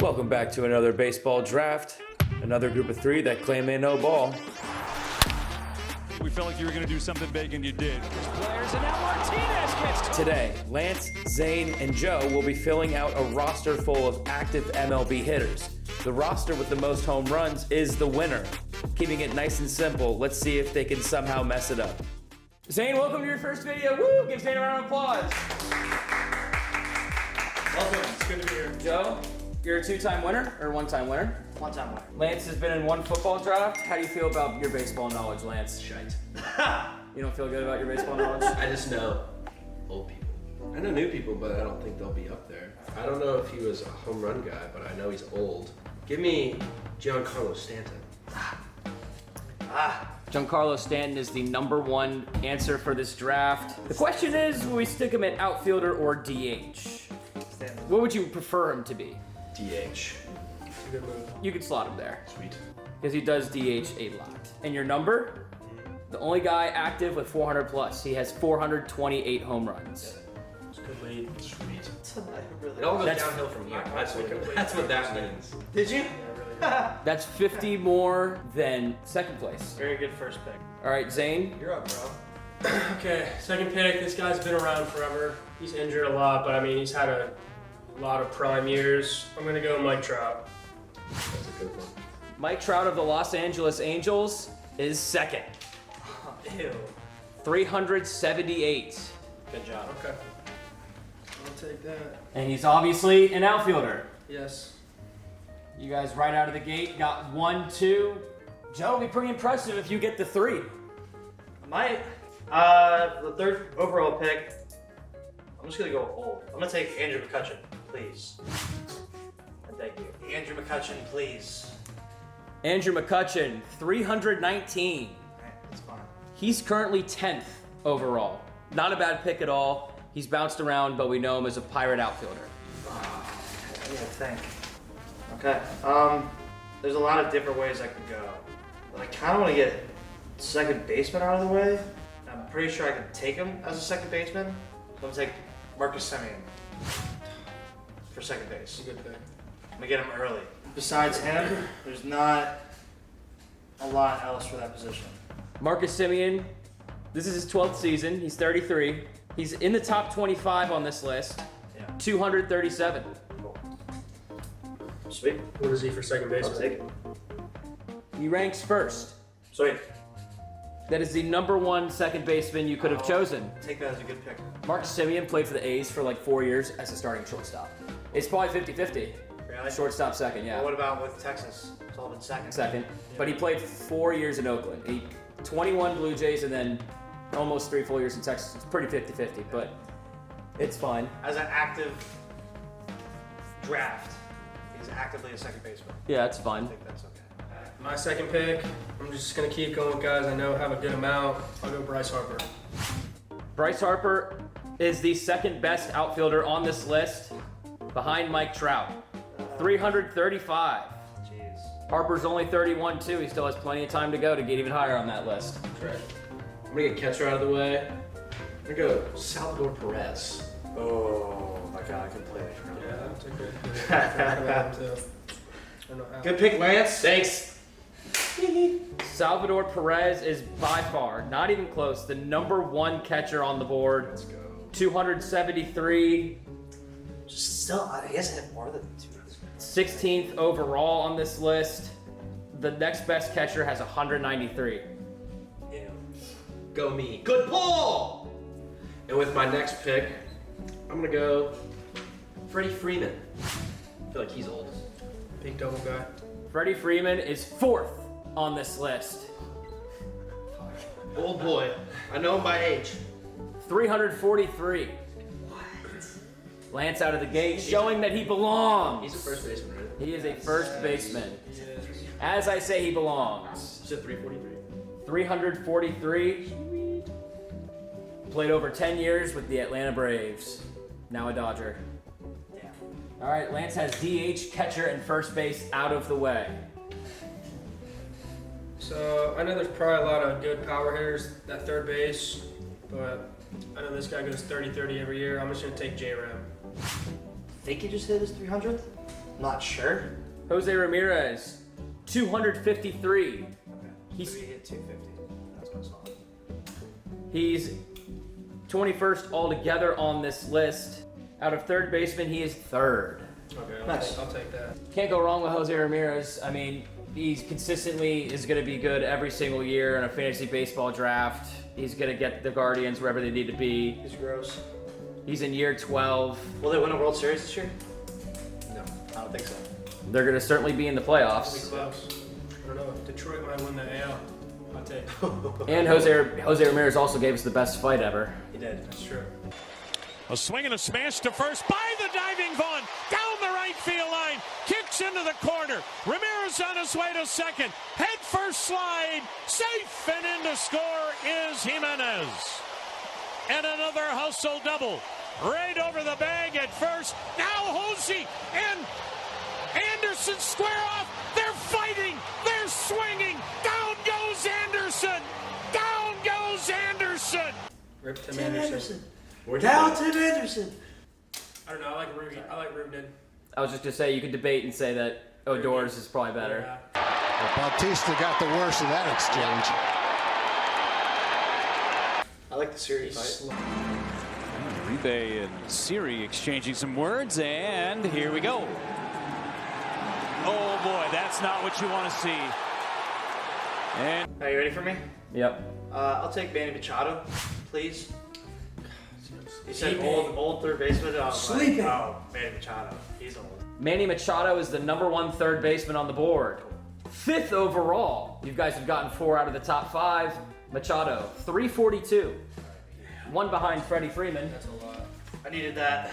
Welcome back to another baseball draft. Another group of three that claim they know ball. We felt like you were going to do something big, and you did. Players, and now Martinez gets Today, Lance, Zane, and Joe will be filling out a roster full of active MLB hitters. The roster with the most home runs is the winner. Keeping it nice and simple, let's see if they can somehow mess it up. Zane, welcome to your first video. Woo! Give Zane a round of applause. Welcome. It's good to be here. Joe, you're a two-time winner or one-time winner? One-time winner. Lance has been in one football draft. How do you feel about your baseball knowledge, Lance? Shite. You don't feel good about your baseball knowledge? I just know old people. I know new people, but I don't think they'll be up there. I don't know if he was a home run guy, but I know he's old. Give me Giancarlo Stanton. Giancarlo Stanton is the number one answer for this draft. The question is, will we stick him at outfielder or DH? What would you prefer him to be? DH. Good move. You could slot him there, Sweet. because he does DH a lot. And your number? The only guy active with 400 plus. He has 428 home runs. It's a good lead. Sweet. It all goes That's- downhill from here. That's what that means. Did you? That's 50 more than second place. Very good first pick. All right, Zane. You're up, bro. Okay, second pick. This guy's been around forever. He's injured a lot, but I mean, he's had a lot of prime years. I'm gonna go Mike Trout. That's a good one. Mike Trout of the Los Angeles Angels is second. Ew. 378. Good job. Okay. I'll take that. And he's obviously an outfielder. Yes. You guys right out of the gate got 1, 2. Joe, it'll be pretty impressive if you get the 3. The third overall pick, I'm just gonna go old. I'm gonna take Andrew McCutchen, please. And thank you. Andrew McCutchen, please. Andrew McCutchen, 319. Alright, that's fine. He's currently 10th overall. Not a bad pick at all. He's bounced around, but we know him as a Pirate outfielder. I need to think. Okay, there's a lot of different ways I could go. But I kind of want to get second baseman out of the way. I'm pretty sure I could take him as a second baseman. So I'm gonna take Marcus Semien for second base. It's a good pick. I'm gonna get him early. Besides him, there's not a lot else for that position. Marcus Semien, this is his 12th season. He's 33. He's in the top 25 on this list. Yeah. 237. Sweet. What is he for second base? I'll take it. He ranks first. Sweet. That is the number one second baseman you could have chosen. Take that as a good pick. Marcus Semien played for the A's for like 4 years as a starting shortstop. It's probably 50-50. Really? Shortstop second, yeah. Well, what about with Texas? It's all been second. Second. But he played 4 years in Oakland. 21 Blue Jays and then almost 3 full years in Texas. It's pretty 50-50, but it's fine. As an active draft, he's actively a second baseman. Yeah, it's I fine. think that's okay. My second pick, I'm just gonna keep going with guys I know have a good amount. I'll go Bryce Harper. Bryce Harper is the second best outfielder on this list, behind Mike Trout. 335. Jeez. Harper's only 31 too. He still has plenty of time to go to get even higher on that list. Correct. I'm gonna get catcher out of the way. I'm gonna go Salvador Perez. Oh my god, I completely forgot. Yeah, that's a good pick. I forgot about him too. I don't know how. Good pick, Lance. Thanks. Salvador Perez is by far, not even close, the number one catcher on the board. Let's go. 273, Just still, he hasn't hit more than 2. 16th overall on this list. The next best catcher has 193. Ew. Go me. Good pull! And with my next pick, I'm gonna go Freddie Freeman. I feel like he's old. Big double guy. Freddie Freeman is 4th on this list. Old boy. I know him by age. 343. What? Lance out of the gate, showing that he belongs. He's a first baseman, right? He is a first baseman. Yes. As I say, he belongs. You said 343. 343. Played over 10 years with the Atlanta Braves. Now a Dodger. Damn. All right, Lance has DH, catcher, and first base out of the way. So I know there's probably a lot of good power hitters at third base, but I know this guy goes 30-30 every year. I'm just gonna take J-Ram. Think he just hit his 300th? Not sure. Jose Ramirez, 253. Okay. He's- So he hit 250. That's what I saw. He's 21st altogether on this list. Out of third baseman, he is third. Okay, Nice. I'll take that. Can't go wrong with Jose Ramirez. I mean, he's consistently is going to be good every single year in a fantasy baseball draft. He's going to get the Guardians wherever they need to be. He's gross. He's in year 12. Will they win a World Series this year? No. I don't think so. They're going to certainly be in the It'll be playoffs. close. I don't know. Detroit might win the AL. I'll take it. And Jose Ramirez also gave us the best fight ever. He did. That's true. A swing and a smash to first by the diving Vaughn. Down the right field line. Kicks into the corner. Ramirez on his way to second. Head first slide. Safe and in to score is Jimenez. And another hustle double. Right over the bag at first. Now Hosey and Anderson square off. They're fighting. They're swinging. Down goes Anderson. Down goes Anderson. Rip Tim Tim Anderson. Anderson. Where'd Down you Tim Anderson. I don't know. I like Rudy. I like Rubin. I was just going to say, you could debate and say that Odor's is probably better. Yeah. Well, Bautista got the worst of that exchange. I like the series fight. Uribe and Siri exchanging some words, and here we go. Oh boy, that's not what you want to see. And Are you ready for me? Yep. I'll take Manny Machado, please. You said Sleeping. old third baseman. I was like, Sleeping. oh, Manny Machado. He's old. Manny Machado is the #1 third baseman on the board. 5th overall. You guys have gotten 4 out of the top 5. Machado, 342. 1 behind Freddie Freeman. That's a lot. I needed that.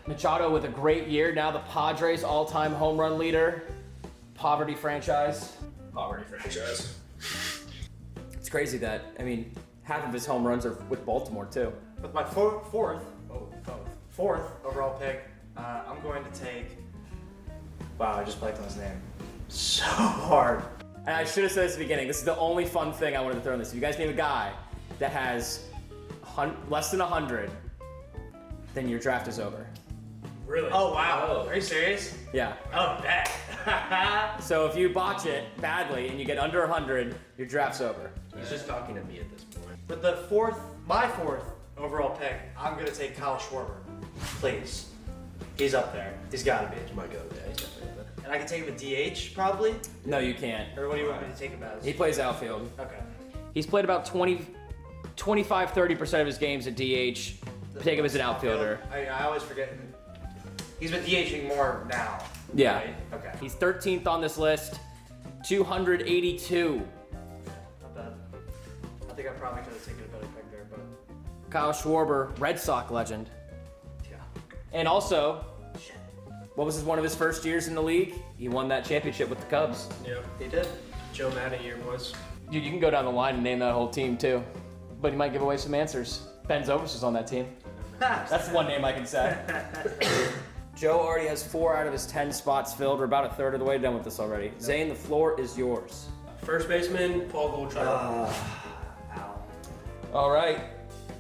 Machado with a great year. Now the Padres all-time home run leader. Poverty franchise. Poverty franchise. It's crazy that, I mean, half of his home runs are with Baltimore too. With my fourth overall pick, I'm going to take. Wow, I just blanked on his name. So hard. And I should have said this at the beginning. This is the only fun thing I wanted to throw in this. If you guys name a guy that has less than 100, then your draft is over. Really? Oh wow. Are you serious? Yeah. Oh, bet. So if you botch it badly and you get under 100, your draft's over. He's just talking to me at this point. With my fourth overall pick, I'm gonna take Kyle Schwarber. Please. He's up there. He's gotta be. You might go there. He's definitely there. And I can take him a DH probably? No, you can't. Or what do you want me to take him as? He plays outfield. Okay. He's played about 25-30% of his games at DH. Take him as an outfielder. I always forget. He's been DHing more now. Yeah. Right? Okay. He's 13th on this list. 282. Not bad. I think I probably could have taken a better pick there, but Kyle Schwarber, Red Sox legend. yeah. And also, what was one of his first years in the league? He won that championship with the Cubs. Yeah. He did. Joe Madden year was. Dude, you can go down the line and name that whole team too. But he might give away some answers. Ben Zovis was on that team. That's one name I can say. Joe already has 4 out of his 10 spots filled. We're about a third of the way done with this already. Zane, the floor is yours. First baseman, Paul Goldschmidt. All right.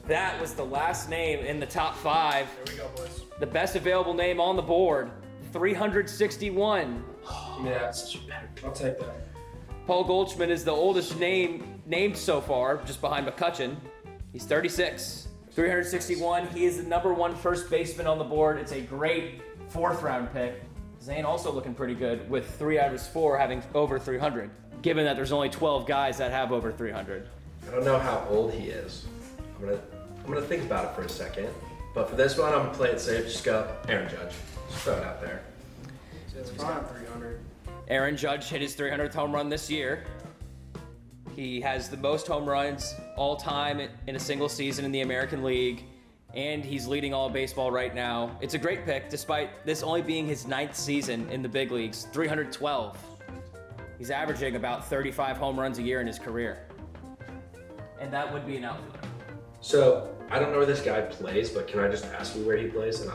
That was the last name in the top 5. There we go, boys. The best available name on the board, 361. Yeah, that's such a better. I'll take that. Paul Goldschmidt is the oldest name named so far, just behind McCutcheon. He's 36. 361. He is the #1 first baseman on the board. It's a great 4th round pick. Zane also looking pretty good with 3 out of his 4 having over 300, given that there's only 12 guys that have over 300. I don't know how old he is. I'm gonna think about it for a second. But for this one, I'm gonna play it safe. Just go Aaron Judge. Just throw it out there. He's got 300. Aaron Judge hit his 300th home run this year. He has the most home runs all time in a single season in the American League, and he's leading all baseball right now. It's a great pick, despite this only being his 9th season in the big leagues, 312. He's averaging about 35 home runs a year in his career. And that would be an outfielder. So I don't know where this guy plays, but can I just ask you where he plays, and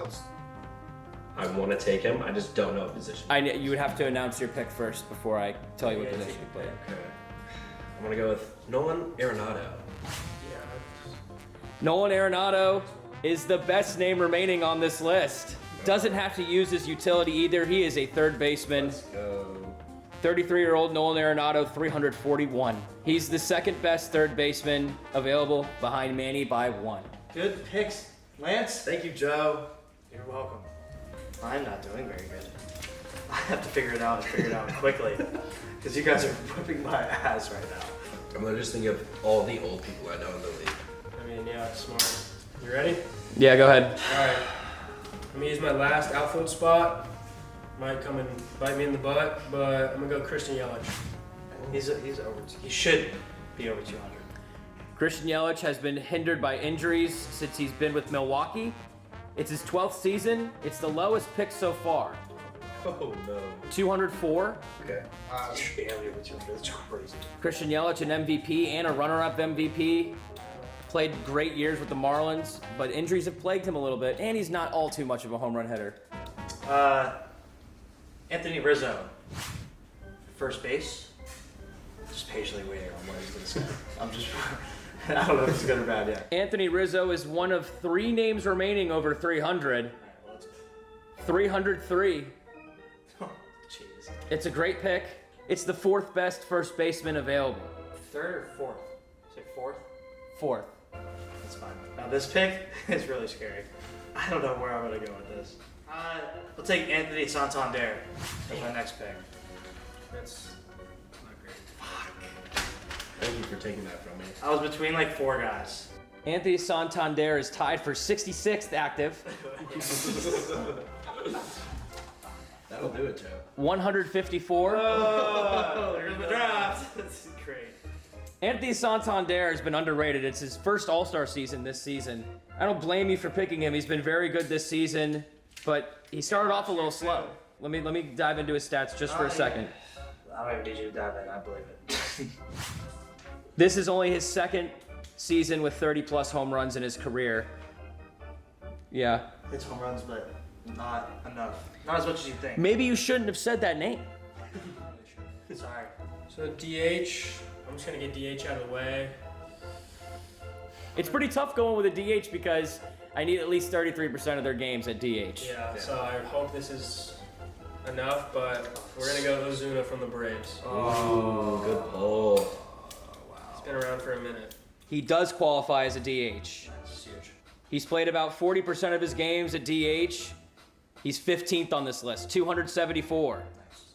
I want to take him. I just don't know a position. You would have to announce your pick first before I tell you what position you play. Okay. I'm gonna go with Nolan Arenado. Nolan Arenado is the best name remaining on this list. Doesn't have to use his utility either. He is a third baseman. Let's go. 33-year-old Nolan Arenado, 341. He's the second best third baseman available behind Manny by 1. Good picks, Lance. Thank you, Joe. You're welcome. I'm not doing very good. I have to figure it out quickly. Because you guys are whipping my ass right now. I'm gonna just think of all the old people I know in the league. I mean, yeah, smart. You ready? Yeah, go ahead. All right. I'm gonna use my last outfield spot. Might come and bite me in the butt, but I'm gonna go Christian Yelich. He's over. He should be over 200. Christian Yelich has been hindered by injuries since he's been with Milwaukee. It's his 12th season. It's the lowest pick so far. Oh no. 204. Okay. Barely over 200. That's crazy. Christian Yelich, an MVP and a runner-up MVP. Played great years with the Marlins, but injuries have plagued him a little bit, and he's not all too much of a home run hitter. Anthony Rizzo. First base. Just patiently waiting on what he's going to say. I'm just... I don't know if it's good or bad yet. Anthony Rizzo is one of 3 names remaining over 300. 303. Oh, jeez. It's a great pick. It's the 4th best first baseman available. 3rd or 4th? Say 4th? 4th. That's fine. Now this pick is really scary. I don't know where I'm going to go with this. We'll take Anthony Santander as my next pick. That's not great. Thank you for taking that from me. I was between like 4 guys. Anthony Santander is tied for 66th active. That'll do it, Joe. 154. Oh, there's the draft. That's great. Anthony Santander has been underrated. It's his first All-Star season this seson. I don't blame you for picking him. He's been very good this season, but he started off a little slow. Let me dive into his stats just for a second. I don't even need you to dive in. I believe it. This is only his 2nd season with 30-plus home runs in his career. Yeah. It's home runs, but not enough. Not as much as you think. Maybe you shouldn't have said that name. Sorry. So DH, I'm just gonna get DH out of the way. It's pretty tough going with a DH because I need at least 33% of their games at DH. Yeah, so I hope this is enough, but we're gonna go Ozuna from the Braves. Oh, good pull. He's been around for a minute. He does qualify as a DH. That's huge. He's played about 40% of his games at DH. He's 15th on this list, 274.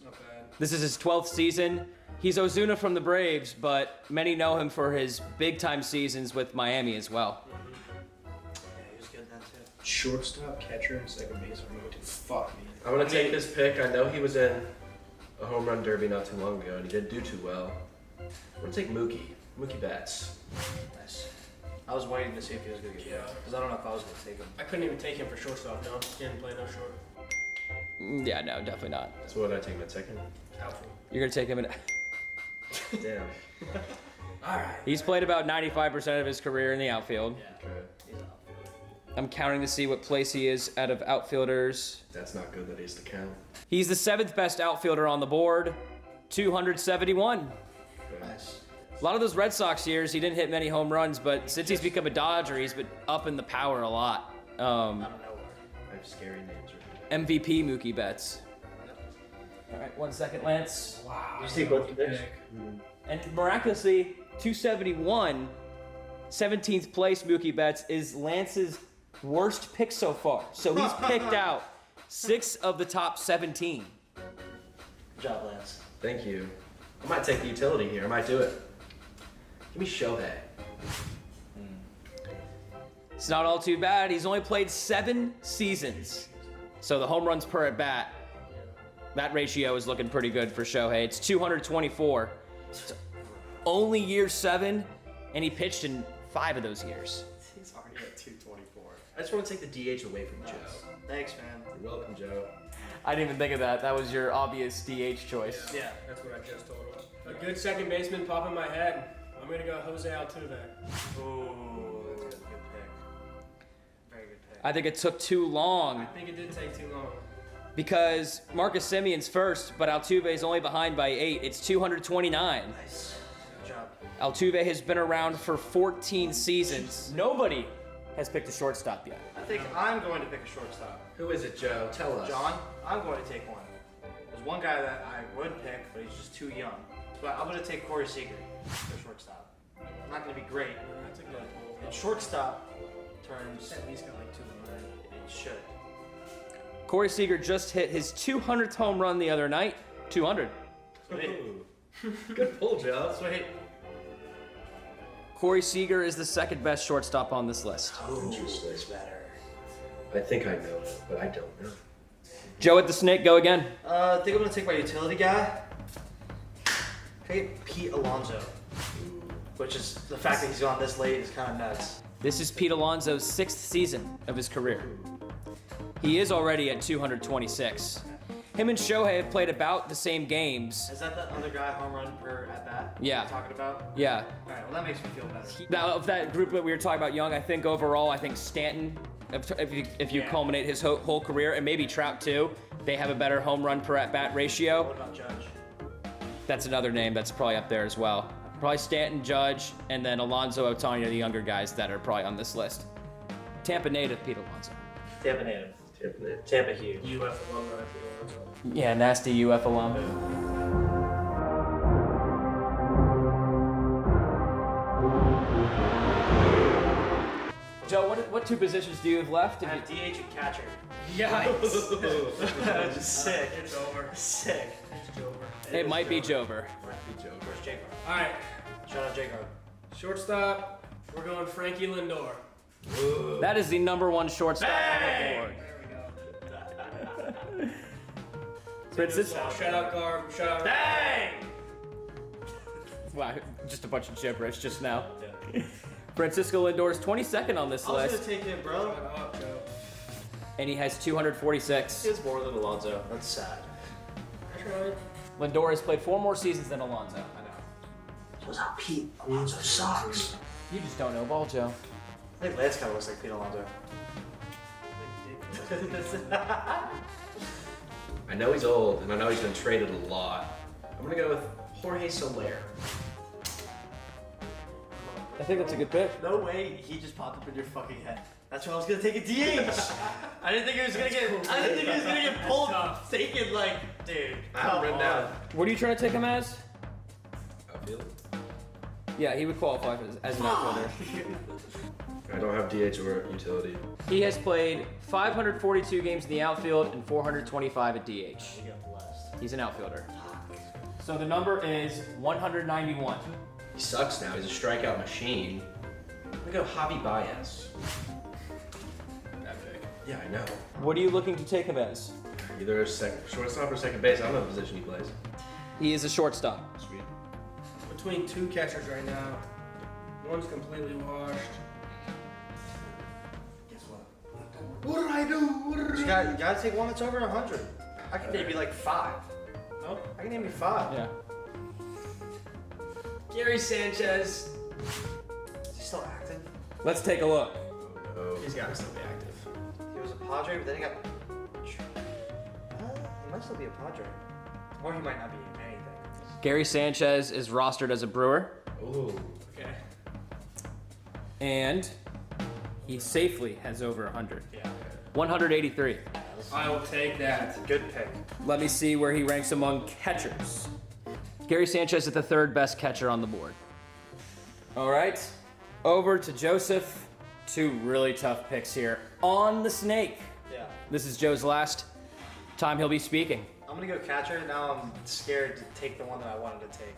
Not bad. This is his 12th season. He's Ozuna from the Braves, but many know him for his big-time seasons with Miami as well. Yeah, he was good then too. Shortstop, catcher, and second base are going to fuck me. I'm gonna take this pick. I know he was in a home run derby not too long ago, and he didn't do too well. I'm gonna take Mookie Betts. Nice. I was waiting to see if he was gonna get Yeah. because I don't know if I was gonna take him. I couldn't even take him for shortstop, no. He didn't play no short. Yeah, no, definitely not. So what did I take him at 2nd? Outfield. You're going to take him in... Damn. Alright. He's played about 95% of his career in the outfield. Okay. He's an outfielder. I'm counting to see what place he is out of outfielders. That's not good that he's the count. He's the 7th best outfielder on the board, 271. Okay. Nice. A lot of those Red Sox years, he didn't hit many home runs, but since he's become a Dodger, he's been up in the power a lot. I don't know where. I have scary names right MVP Mookie Betts. All right, 1 second, Lance. Wow. You see both the picks? And miraculously, 271, 17th place Mookie Betts is Lance's worst pick so far. So he's picked out 6 of the top 17. Good job, Lance. Thank you. I might take the utility here. I might do it. Give me Shohei. It's not all too bad. He's only played 7 seasons. So the home runs per at bat, that ratio is looking pretty good for Shohei. It's 224. It's only year 7, and he pitched in 5 of those years. He's already at 224. I just want to take the DH away from Joe. Thanks, man. You're welcome, Joe. I didn't even think of that. That was your obvious DH choice. Yeah, that's what I just told him. A good second baseman pop in my head. I'm gonna go Jose Altuve. Ooh, that's a good pick. Very good pick. I think it took too long I think it did take too long. because Marcus Semion's first, but Altuve's only behind by 8. It's 229. Nice. Good job. Altuve has been around for 14 seasons. Nobody has picked a shortstop yet. think I'm going to pick a shortstop. Who is it, Joe? Tell us. John, I'm going to take one. There's one guy that I would pick, but he's just too young. So I'm going to take Corey Seager for shortstop. I'm not going to be great. That's a good pull. In shortstop terms, At least got like 200. it should. Corey Seager just hit his 200th home run the other night. 200. Ooh. Good pull, Joe. Sweet. Corey Seager is the second best shortstop on this list. Who's better? I think I know it, but I don't know. Joe at the Snake, go again. I think I'm going to take my utility guy. Take Pete Alonso. Which is, the fact that he's gone this late is kind of nuts. This is Pete Alonso's 6th season of his career. He is already at 226. Him and Shohei have played about the same games. Is that the other guy home run per at bat? Yeah. You're talking about? Yeah. All right. Well, that makes me feel better. Now, of that group that we were talking about, Young, I think overall, I think Stanton, if you culminate his whole career, and maybe Trout too, they have a better home run per at bat ratio. What about Judge? That's another name that's probably up there as well. Probably Stanton, Judge, and then Alonso, Ohtani are the younger guys that are probably on this list. Tampa native, Pete Alonso. Tampa native. Tampa native. Tampa huge. UF alumni, Pete Alonso. Yeah, nasty UF alum. Joe, what two positions do you have left? I have DH and catcher. Yikes. That's just sick. It's over. Sick. It's over. It might be Jover. Where's Jacob? All right. Shout out Jacob. Shortstop. We're going Frankie Lindor. That is the #1 shortstop on the board. There we go. Francisco. Shout out Garb. Shout out. Dang! Wow, just a bunch of gibberish just now. Francisco Lindor is 22nd on this I was list, gonna take him, bro. Shout out, Joe. and he has 246. He has more than Alonso. That's sad. Lindor has played 4 more seasons than Alonso. I know. What's up, Pete? Alonso sucks. You just don't know ball, Joe. I think Lance kind of looks like Pete Alonso. I know he's old, and I know he's been traded a lot. I'm gonna go with Jorge Soler. I think that's a good pick. No way he just popped up in your fucking head. That's why I was gonna take a DH. I didn't think he was gonna get. I didn't think he was gonna get pulled. Taken like, dude. I have him written down. What are you trying to take him as? Outfield. Yeah, he would qualify as an outfielder. I don't have DH or utility. He has played 542 games in the outfield and 425 at DH. You got blessed. He's an outfielder. So the number is 191. He sucks now. He's a strikeout machine. I'm gonna go Javi Baez. That big. Yeah, I know. What are you looking to take him as? Either a shortstop or second base. I don't know the position he plays. He is a shortstop. Sweet. Between two catchers right now. One's completely washed. Guess what? What did I do? You gotta take one that's over 100. I can name you like 5. Oh, I can name you 5. Yeah. Gary Sanchez. Is he still active? Let's take a look. Oh, He's got to still be active. He was a Padre, but then he got. He might still be a Padre. Or he might not be anything. Gary Sanchez is rostered as a Brewer, oh. Okay. and he safely has over 100. Yeah. 183. I will take that. Good pick. Let me see where he ranks among catchers. Gary Sanchez is the 3rd best catcher on the board. All right, over to Joseph. 2 really tough picks here on the Snake. Yeah. This is Joe's last time he'll be speaking. I'm gonna go catcher. Now I'm scared to take the one that I wanted to take.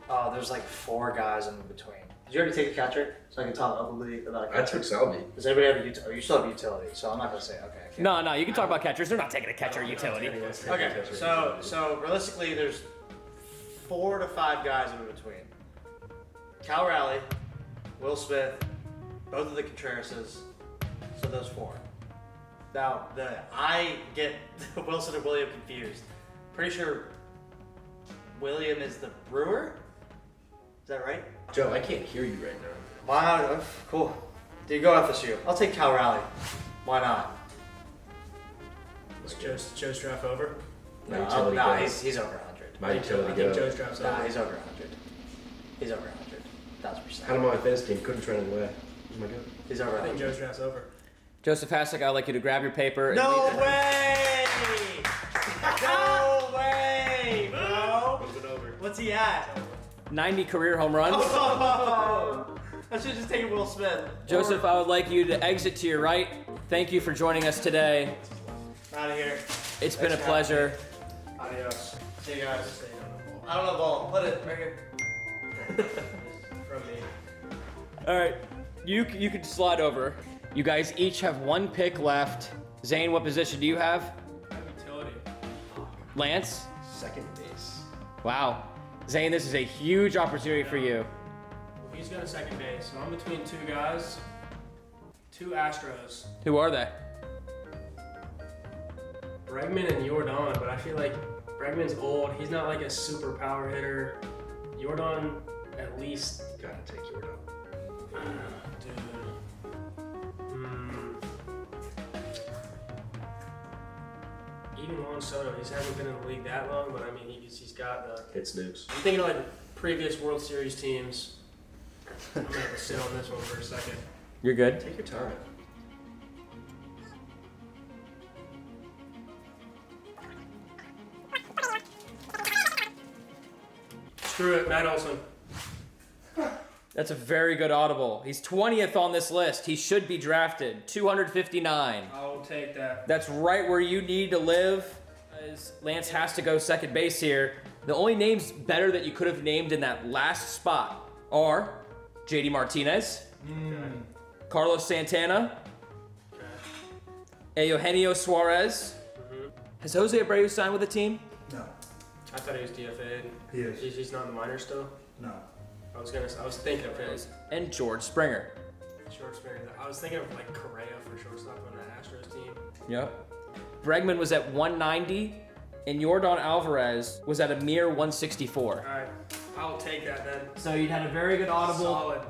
Oh, there's like 4 guys in between. Did you already take a catcher? So I can talk openly about a I catcher. took Selby. Does anybody have a utility? Oh, you still have utility, so I'm not gonna say. Okay. I can't. No, you can talk about catchers. They're not taking a catcher utility. Okay. So realistically, there's 4 to 5 guys in between. Cal Raleigh, Will Smith, both of the Contrerases. So those 4. Now, I get Wilson and William confused. Pretty sure William is the Brewer? Is that right? Joe, I can't hear you right now. Why not? Cool. Dude, go FSU. I'll take Cal Raleigh. Why not? Is Joe's draft over? My utility no, goes. he's over 100. My utility I think goes. Joe's draft's Nah, over. he's over 100. He's over 100. 1000%. Had him on my fantasy team. Couldn't trade him away. Oh my god. He's over I think 100. Joe's draft's over. Joseph Hasak, I'd like you to grab your paper. And No leave it. way! No way, bro! Move it over. What's he at? 90 career home runs. Oh, I should just take Will Smith. Joseph, I would like you to exit to your right. Thank you for joining us today. Out of here. It's been a pleasure. Adios. See you guys. I don't know the ball. Put it right here. From me. All right, you can slide over. You guys each have one pick left. Zane, what position do you have? Utility. Lance? Second base. Wow. Zane, this is a huge opportunity for you. Well, he's going to second base, so I'm between two guys. Two Astros. Who are they? Bregman and Jordan, but I feel like Bregman's old. He's not like a super power hitter. Jordan, at least. Gotta take Jordan. Dude. Even Juan Soto, he hasn't been in the league that long, but I mean, he's got the. Hit snooze. I'm thinking of like previous World Series teams. I'm gonna have to sit on this one for a second. You're good. Take your time. Screw it, Matt Olson. That's a very good audible. He's 20th on this list. He should be drafted. 259. I'll take that. That's right where you need to live. As Lance has to go second base here. The only names better that you could have named in that last spot are JD Martinez, Carlos Santana, Eugenio Suarez. Has Jose Abreu signed with the team? No, I thought he was DFA'd. he is. He's not in the minors still. No. I was thinking of him. And George Springer. Shortstop. I was thinking of like Correa for shortstop on that Astros team. Yep. Bregman was at 190, and Yordan Alvarez was at a mere 164. All right, I'll take that then. So you had a very good audible. Solid.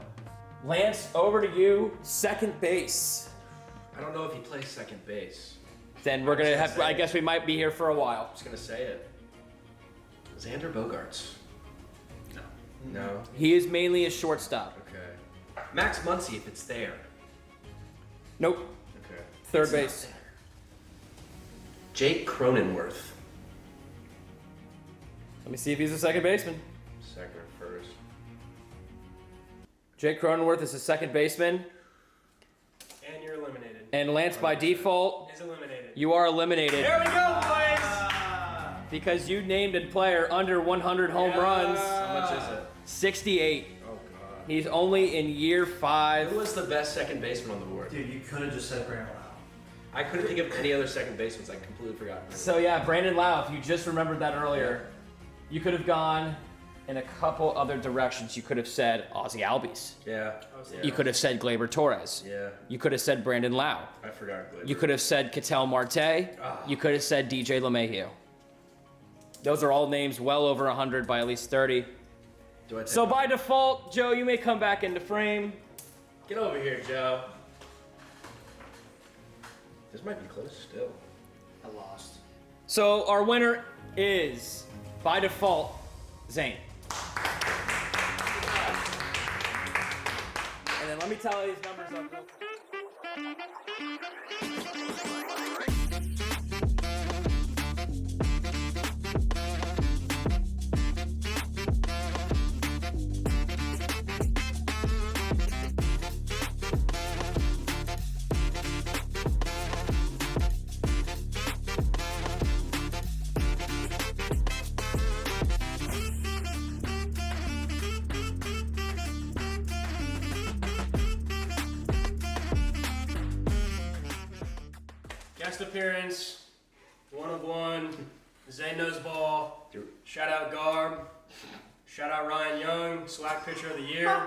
Lance, over to you, second base. I don't know if he plays second base. Then we're gonna have. I guess we might be here for a while. I'm just gonna say it. Xander Bogaerts. No. He is mainly a shortstop. Okay. Max Muncy if it's there. Nope. Okay. Third It's not base. there. Jake Cronenworth. Let me see if he's a second baseman. Second or first. Jake Cronenworth is a second baseman, And you're eliminated. and Lance by default, Is eliminated. you are eliminated There we go, boys! because you named a player under 100 home runs. How much is it? 68. Oh god. He's only in year 5. Who was the best second baseman on the board? Dude, you could have just said Brandon Lau. I couldn't think of any other second basemen. I completely forgot. So yeah, Brandon Lau, if you just remembered that earlier, you could have gone in a couple other directions. You could have said Ozzie Albies. Yeah. You could have said Gleyber Torres. Yeah. You could have said Brandon Lau. I forgot. Gleyber. You could have said Ketel Marte. You could have said DJ LeMahieu. Those are all names well over 100 by at least 30. Do I take So by default, Joe, you may come back into frame. Get over here, Joe. This might be close still. I lost. So our winner is, by default, Zane. And then let me tally these numbers up real quick. Guest appearance, 1 of 1. Zane knows ball. Shout out Garb. Shout out Ryan Young, swag pitcher of the year.